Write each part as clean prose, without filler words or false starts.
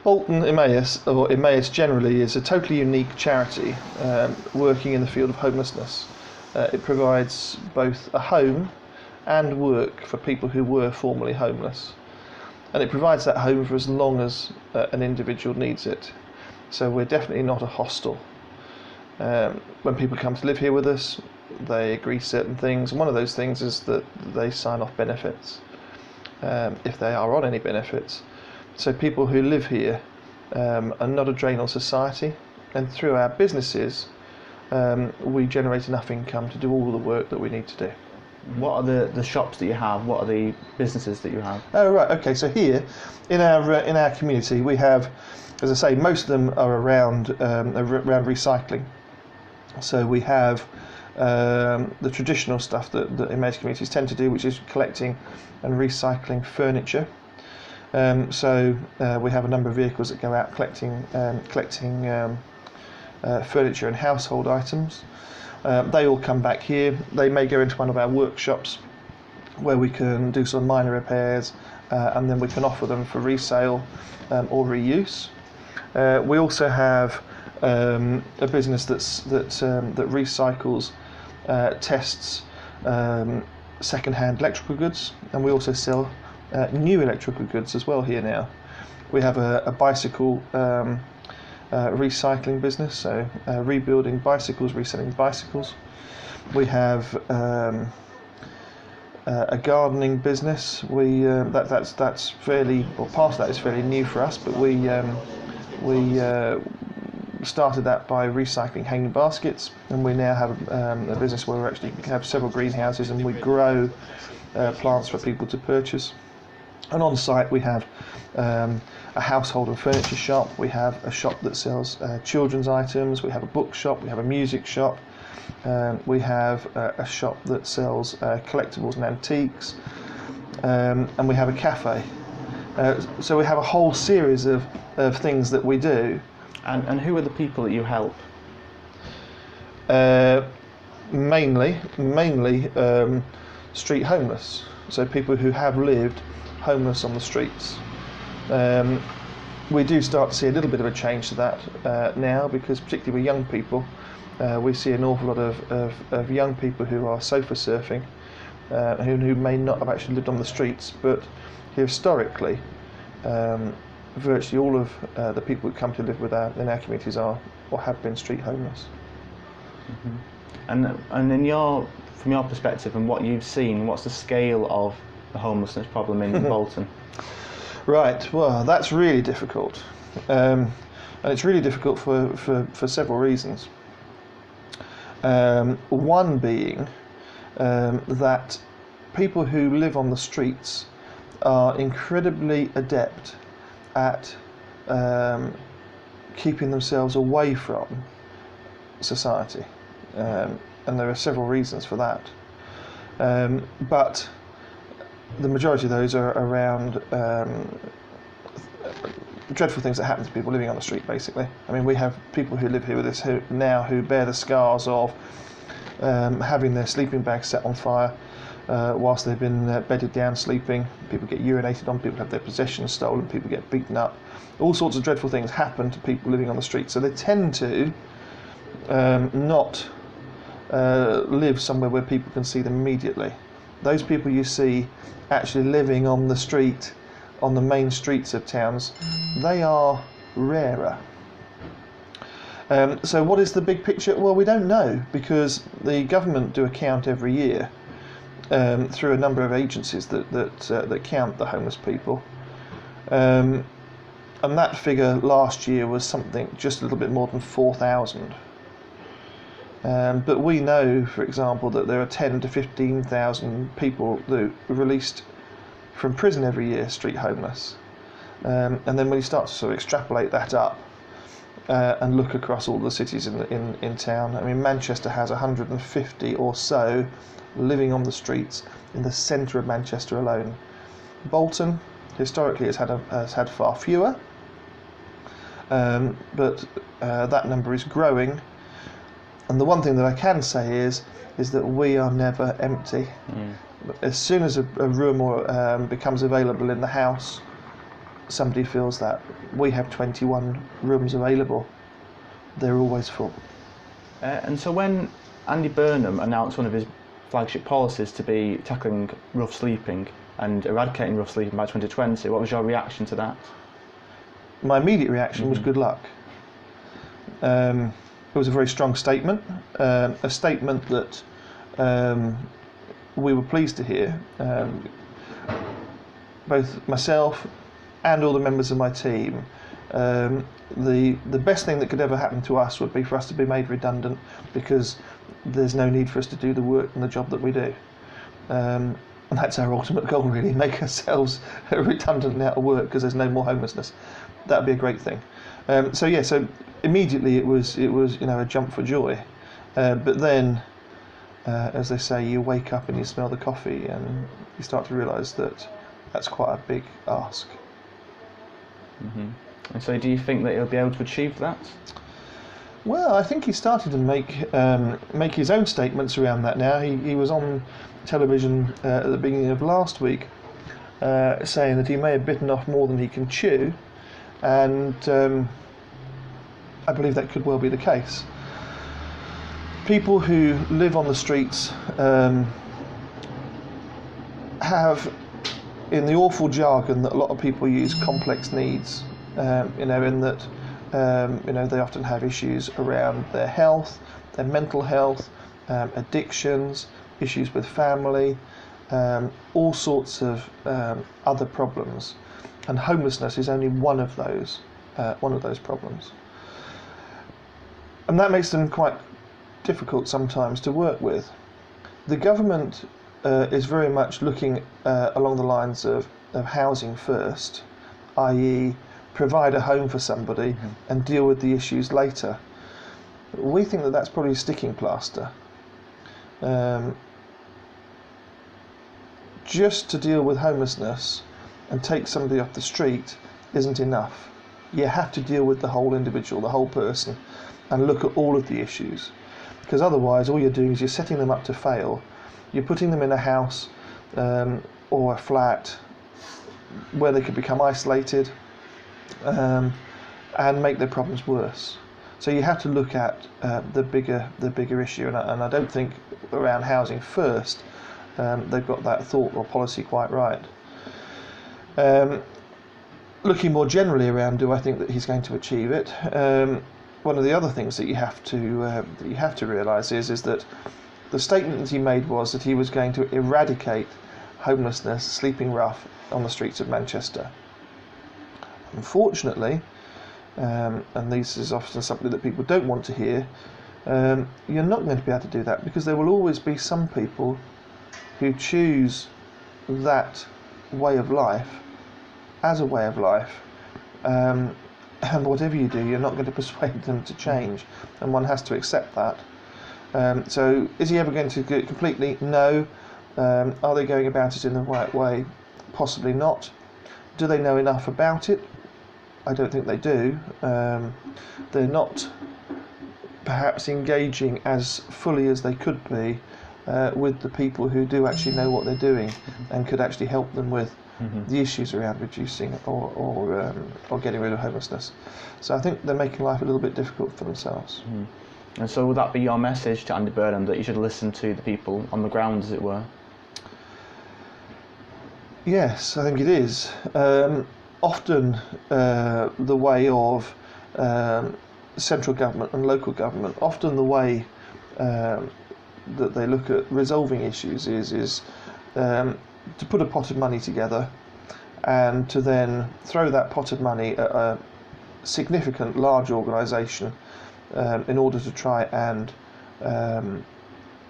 Bolton Emmaus, or Emmaus generally, is a totally unique charity working in the field of homelessness. It provides both a home and work for people who were formerly homeless. And it provides that home for as long as an individual needs it. So we're definitely not a hostel. When people come to live here with us, they agree certain things, and one of those things is that they sign off benefits, if they are on any benefits. So people who live here are not a drain on society, and through our businesses we generate enough income to do all the work that we need to do. What are the shops that you have? What are the businesses that you have? Oh right, okay. So here in our community we have, as I say, most of them are around recycling. So we have the traditional stuff that Emmaus communities tend to do, which is collecting and recycling furniture. So we have a number of vehicles that go out collecting furniture and household items. They all come back here. They may go into one of our workshops where we can do some minor repairs, and then we can offer them for resale or reuse. We also have a business that recycles, tests second-hand electrical goods, and we also sell new electrical goods as well here now. We have a bicycle recycling business, so rebuilding bicycles, reselling bicycles. We have a gardening business. That's fairly, or part of that is fairly new for us, but we started that by recycling hanging baskets, and we now have a business where we actually have several greenhouses and we grow plants for people to purchase. And on site we have a household and furniture shop, we have a shop that sells children's items, we have a bookshop, we have a music shop, we have a shop that sells collectibles and antiques, and we have a cafe. So we have a whole series of things that we do. And who are the people that you help? Mainly street homeless, so people who have lived homeless on the streets. We do start to see a little bit of a change to that now, because particularly with young people, we see an awful lot of young people who are sofa surfing, who may not have actually lived on the streets, but historically virtually all of the people who come to live in our communities are or have been street homeless. Mm-hmm. And from your perspective and what you've seen, what's the scale of the homelessness problem in Bolton? Right, well, that's really difficult, and it's really difficult for several reasons. One being that people who live on the streets are incredibly adept at keeping themselves away from society, and there are several reasons for that. But the majority of those are around dreadful things that happen to people living on the street, basically. I mean, we have people who live here with us who bear the scars of having their sleeping bags set on fire whilst they've been bedded down sleeping. People get urinated on, people have their possessions stolen, people get beaten up. All sorts of dreadful things happen to people living on the street, so they tend to not live somewhere where people can see them immediately. Those people you see actually living on the street, on the main streets of towns, they are rarer. So what is the big picture? Well, we don't know, because the government do a count every year through a number of agencies that count the homeless people. And that figure last year was something just a little bit more than 4,000. But we know, for example, that there are 10 to 15,000 people that are released from prison every year, street homeless. And then when you start to sort of extrapolate that up and look across all the cities in town, I mean, Manchester has 150 or so living on the streets in the centre of Manchester alone. Bolton historically has had far fewer, but that number is growing. And the one thing that I can say is that we are never empty. As soon as a room becomes available in the house, somebody feels that we have 21 rooms available, they're always full. And so when Andy Burnham announced one of his flagship policies to be tackling rough sleeping and eradicating rough sleeping by 2020, what was your reaction to that? My immediate reaction was good luck. It was a very strong statement, a statement that we were pleased to hear. Both myself and all the members of my team, the best thing that could ever happen to us would be for us to be made redundant, because there's no need for us to do the work and the job that we do. And that's our ultimate goal, really, make ourselves redundant and out of work because there's no more homelessness. That would be a great thing. So immediately it was a jump for joy. But then, as they say, you wake up and you smell the coffee and you start to realise that that's quite a big ask. Mm-hmm. And so do you think that he'll be able to achieve that? Well, I think he's starting to make his own statements around that now. He was on television at the beginning of last week saying that he may have bitten off more than he can chew, and I believe that could well be the case. People who live on the streets have, in the awful jargon that a lot of people use, complex needs, in that they often have issues around their health, their mental health, addictions, issues with family, all sorts of other problems, and homelessness is only one of those problems, and that makes them quite difficult sometimes to work with. The government is very much looking along the lines of housing first, i.e. provide a home for somebody and deal with the issues later. We think that that's probably a sticking plaster. Just to deal with homelessness and take somebody off the street isn't enough. You have to deal with the whole individual, the whole person, and look at all of the issues. Because otherwise all you're doing is you're setting them up to fail. You're putting them in a house or a flat where they could become isolated and make their problems worse. So you have to look at the bigger issue, and I don't think around housing first they've got that thought or policy quite right. Looking more generally around, do I think that he's going to achieve it? One of the other things that you have to realise is that the statement that he made was that he was going to eradicate homelessness, sleeping rough on the streets of Manchester. Unfortunately, and this is often something that people don't want to hear, you're not going to be able to do that, because there will always be some people who choose that way of life as a way of life, and whatever you do, you're not going to persuade them to change, and one has to accept that. So is he ever going to do it completely? No. Are they going about it in the right way? Possibly not. Do they know enough about it? I don't think they do. They're not perhaps engaging as fully as they could be with the people who do actually know what they're doing and could actually help them with the issues around reducing or getting rid of homelessness. So I think they're making life a little bit difficult for themselves. And so would that be your message to Andy Burnham, that you should listen to the people on the ground, as it were? Yes, I think it is. Often the way of central government and local government, often the way that they look at resolving issues is to put a pot of money together and to then throw that pot of money at a significant large organisation in order to try and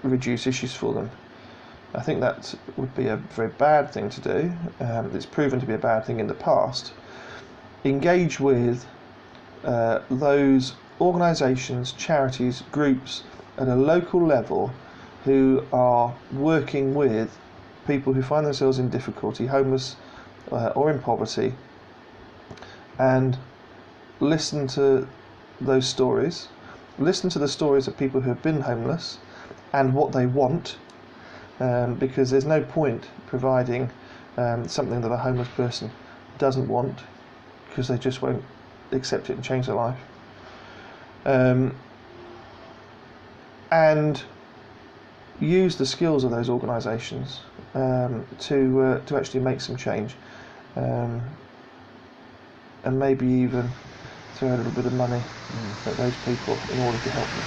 reduce issues for them. I think that would be a very bad thing to do. It's proven to be a bad thing in the past. Engage with those organisations, charities, groups at a local level who are working with people who find themselves in difficulty, homeless or in poverty, and listen to those stories. Listen to the stories of people who have been homeless and what they want, because there's no point providing something that a homeless person doesn't want. because they just won't accept it and change their life. And use the skills of those organisations to actually make some change, and maybe even throw a little bit of money at those people in order to help them.